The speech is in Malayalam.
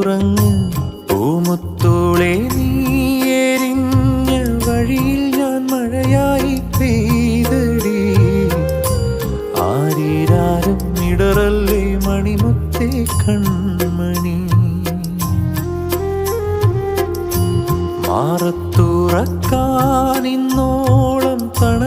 ഉറങ്ങ് പൂമുത്തോളെ, നീ എരിഞ്ഞ വഴിയിൽ ഞാൻ മഴയായി പെയ്തടി. ആരീരാരും ഇടറല്ലേ മണിമുത്തേ കൺമണി. മാറത്തുറക്കാൻ ഇന്നോളം തണ